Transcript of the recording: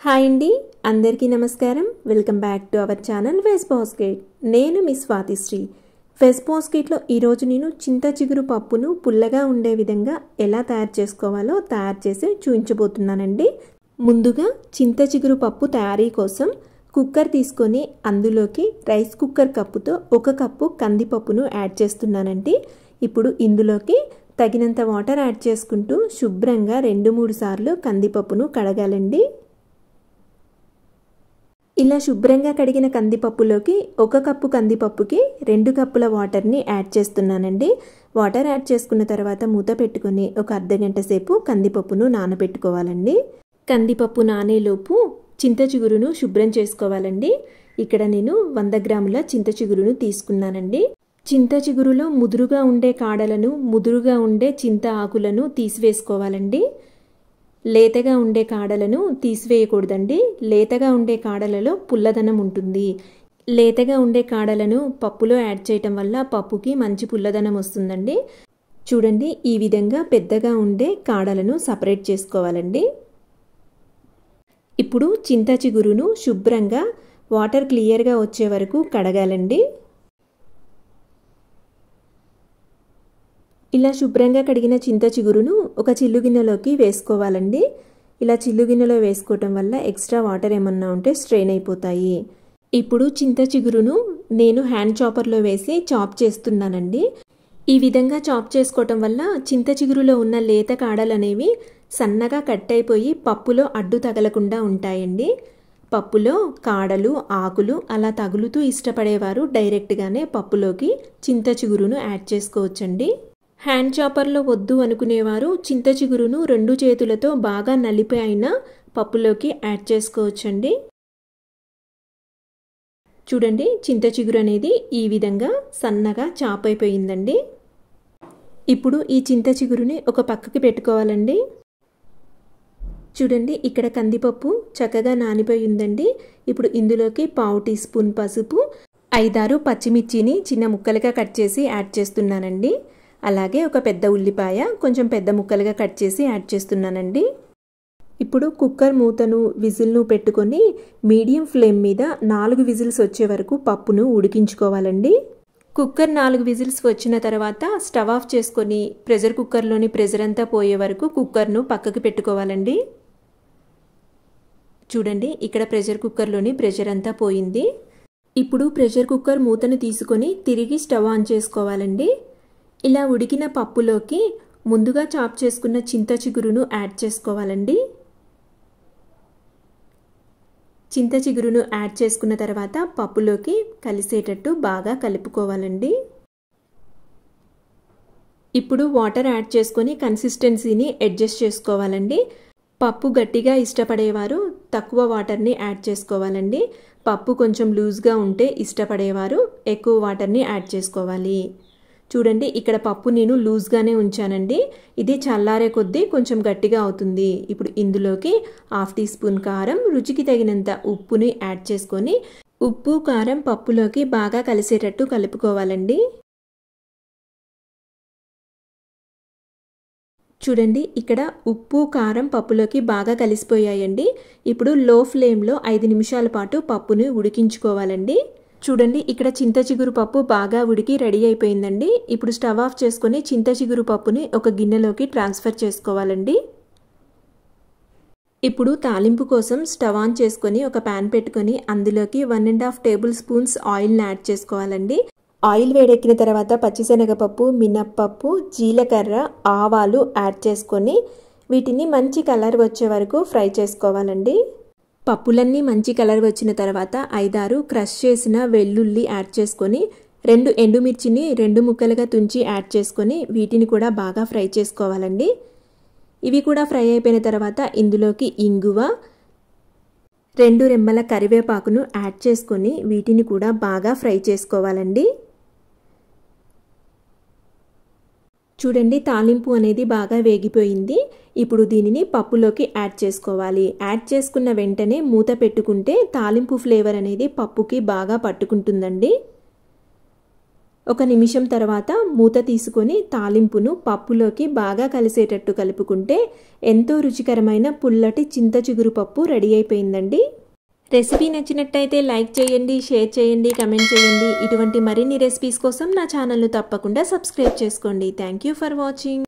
Hi అండి, అందరికీ నమస్కారం. Welcome back to our channel veg basket. నేను మీ స్వాతిశ్రీ. వెజ్ బాస్కెట్లో ఈరోజు నేను చింత చిగురు పప్పును పుల్లగా ఉండే విధంగా ఎలా తయారు చేసుకోవాలో తయారు చేసి చూపించబోతున్నానండి. ముందుగా చింత చిగురు పప్పు తయారీ కోసం కుక్కర్ తీసుకొని అందులోకి రైస్ కుక్కర్ కప్పుతో 1 కప్పు కందిపప్పును యాడ్ చేస్తున్నానండి. ఇప్పుడు ఇందులోకి తగినంత వాటర్ యాడ్ చేసుకుంటూ శుభ్రంగా 2-3 సార్లు కందిపప్పును కడగాలండి. ఇలా శుభ్రంగా కడిగిన కందిపప్పులోకి 1 కప్పు కందిపప్పుకి 2 కప్పుల వాటర్ని యాడ్ చేస్తున్నానండి. వాటర్ యాడ్ చేసుకున్న తర్వాత మూత పెట్టుకొని ఒక అర్ధగంట సేపు కందిపప్పును నానబెట్టుకోవాలండి. కందిపప్పు నానేలోపు చింత చిగురును శుభ్రం చేసుకోవాలండి. ఇక్కడ నేను 100 గ్రాముల చింత చిగురును తీసుకున్నానండి. చింత చిగురులో ముదురుగా ఉండే కాడలను, ముదురుగా ఉండే చింత ఆకులను తీసివేసుకోవాలండి. లేతగా ఉండే కాడలను తీసివేయకూడదండి. లేతగా ఉండే కాడలలో పుల్లదనం ఉంటుంది. లేతగా ఉండే కాడలను పప్పులో యాడ్ చేయటం వల్ల పప్పుకి మంచి పుల్లదనం వస్తుందండి. చూడండి, ఈ విధంగా పెద్దగా ఉండే కాడలను సపరేట్ చేసుకోవాలండి. ఇప్పుడు చింత చిగురును శుభ్రంగా వాటర్ క్లియర్గా వచ్చే వరకు కడగాలండి. ఇలా శుభ్రంగా కడిగిన చింత చిగురును ఒక చిల్లు గిన్నెలోకి వేసుకోవాలండి. ఇలా చిల్లు గిన్నెలో వేసుకోవటం వల్ల ఎక్స్ట్రా వాటర్ ఏమన్నా ఉంటే స్ట్రెయిన్ అయిపోతాయి. ఇప్పుడు చింత చిగురును నేను హ్యాండ్ చాపర్లో వేసి చాప్ చేస్తున్నానండి. ఈ విధంగా చాప్ చేసుకోవటం వల్ల చింత చిగురులో ఉన్న లేత కాడలు అనేవి సన్నగా కట్ అయిపోయి పప్పులో అడ్డు తగలకుండా ఉంటాయండి. పప్పులో కాడలు, ఆకులు అలా తగులుతూ ఇష్టపడేవారు డైరెక్ట్గానే పప్పులోకి చింత చిగురును యాడ్ చేసుకోవచ్చండి. హ్యాండ్ చాపర్లో వద్దు అనుకునేవారు చింత చిగురును 2 చేతులతో బాగా నలిపి అయినా పప్పులోకి యాడ్ చేసుకోవచ్చండి. చూడండి, చింత చిగురు అనేది ఈ విధంగా సన్నగా చాప్ అయిపోయిందండి. ఇప్పుడు ఈ చింత చిగురుని ఒక పక్కకి పెట్టుకోవాలండి. చూడండి, ఇక్కడ కందిపప్పు చక్కగా నానిపోయి ఉందండి. ఇప్పుడు ఇందులోకి 1/2 టీ స్పూన్ పసుపు, 5-6 పచ్చిమిర్చిని చిన్న ముక్కలుగా కట్ చేసి యాడ్ చేస్తున్నానండి. అలాగే ఒక పెద్ద ఉల్లిపాయ కొంచెం పెద్ద ముక్కలుగా కట్ చేసి యాడ్ చేస్తున్నానండి. ఇప్పుడు కుక్కర్ మూతను, విజిల్ను పెట్టుకొని మీడియం ఫ్లేమ్ మీద 4 విజిల్స్ వచ్చే వరకు పప్పును ఉడికించుకోవాలండి. కుక్కర్ 4 విజిల్స్ వచ్చిన తర్వాత స్టవ్ ఆఫ్ చేసుకొని ప్రెషర్ కుక్కర్లోని ప్రెషర్ అంతా పోయే వరకు కుక్కర్ను పక్కకి పెట్టుకోవాలండి. చూడండి, ఇక్కడ ప్రెషర్ కుక్కర్లోని ప్రెషర్ అంతా పోయింది. ఇప్పుడు ప్రెషర్ కుక్కర్ మూతను తీసుకొని తిరిగి స్టవ్ ఆన్ చేసుకోవాలండి. ఇలా ఉడికిన పప్పులోకి ముందుగా చాప్ చేసుకున్న చింత చిగురును యాడ్ చేసుకోవాలండి. చింత చిగురును యాడ్ చేసుకున్న తర్వాత పప్పులోకి కలిసేటట్టు బాగా కలుపుకోవాలండి. ఇప్పుడు వాటర్ యాడ్ చేసుకొని కన్సిస్టెన్సీని అడ్జస్ట్ చేసుకోవాలండి. పప్పు గట్టిగా ఇష్టపడేవారు తక్కువ వాటర్ని యాడ్ చేసుకోవాలండి. పప్పు కొంచెం లూజ్గా ఉంటే ఇష్టపడేవారు ఎక్కువ వాటర్ని యాడ్ చేసుకోవాలి. చూడండి, ఇక్కడ పప్పు నేను లూజ్గానే ఉంచానండి. ఇది చల్లారే కొద్దీ కొంచెం గట్టిగా అవుతుంది. ఇప్పుడు ఇందులోకి 1/2 టీ స్పూన్ కారం, రుచికి తగినంత ఉప్పుని యాడ్ చేసుకొని ఉప్పు, కారం పప్పులోకి బాగా కలిసేటట్టు కలుపుకోవాలండి. చూడండి, ఇక్కడ ఉప్పు, కారం పప్పులోకి బాగా కలిసిపోయాయండి. ఇప్పుడు లో ఫ్లేమ్లో 5 నిమిషాల పాటు పప్పుని ఉడికించుకోవాలండి. చూడండి, ఇక్కడ చింత చిగురు పప్పు బాగా ఉడికి రెడీ అయిపోయిందండి. ఇప్పుడు స్టవ్ ఆఫ్ చేసుకొని చింత చిగురు పప్పుని ఒక గిన్నెలోకి ట్రాన్స్ఫర్ చేసుకోవాలండి. ఇప్పుడు తాలింపు కోసం స్టవ్ ఆన్ చేసుకొని ఒక ప్యాన్ పెట్టుకొని అందులోకి 1.5 టేబుల్ స్పూన్స్ ఆయిల్ని యాడ్ చేసుకోవాలండి. ఆయిల్ వేడెక్కిన తర్వాత పచ్చిశనగపప్పు, మినప్పప్పు, జీలకర్ర, ఆవాలు యాడ్ చేసుకొని వీటిని మంచి కలర్ వచ్చే వరకు ఫ్రై చేసుకోవాలండి. పప్పులన్నీ మంచి కలర్ వచ్చిన తర్వాత 5-6 క్రష్ చేసిన వెల్లుల్లి యాడ్ చేసుకొని 2 ఎండుమిర్చిని 2 ముక్కలుగా తుంచి యాడ్ చేసుకొని వీటిని కూడా బాగా ఫ్రై చేసుకోవాలండి. ఇవి కూడా ఫ్రై అయిపోయిన తర్వాత ఇందులోకి ఇంగువ, 2 రెమ్మల కరివేపాకును యాడ్ చేసుకొని వీటిని కూడా బాగా ఫ్రై చేసుకోవాలండి. చూడండి, తాలింపు అనేది బాగా వేగిపోయింది. ఇప్పుడు దీనిని పప్పులోకి యాడ్ చేసుకోవాలి. యాడ్ చేసుకున్న వెంటనే మూత పెట్టుకుంటే తాలింపు ఫ్లేవర్ అనేది పప్పుకి బాగా పట్టుకుంటుందండి. ఒక నిమిషం తర్వాత మూత తీసుకొని తాలింపును పప్పులోకి బాగా కలిసేటట్టు కలుపుకుంటే ఎంతో రుచికరమైన పుల్లటి చింత చిగురు పప్పు రెడీ అయిపోయిందండి. రెసిపీ నచ్చినట్టయితే లైక్ చేయండి, షేర్ చేయండి, కమెంట్ చేయండి. ఇటువంటి మరిన్ని రెసిపీస్ కోసం నా ఛానల్ను తప్పకుండా సబ్స్క్రైబ్ చేసుకోండి. Thank you for watching.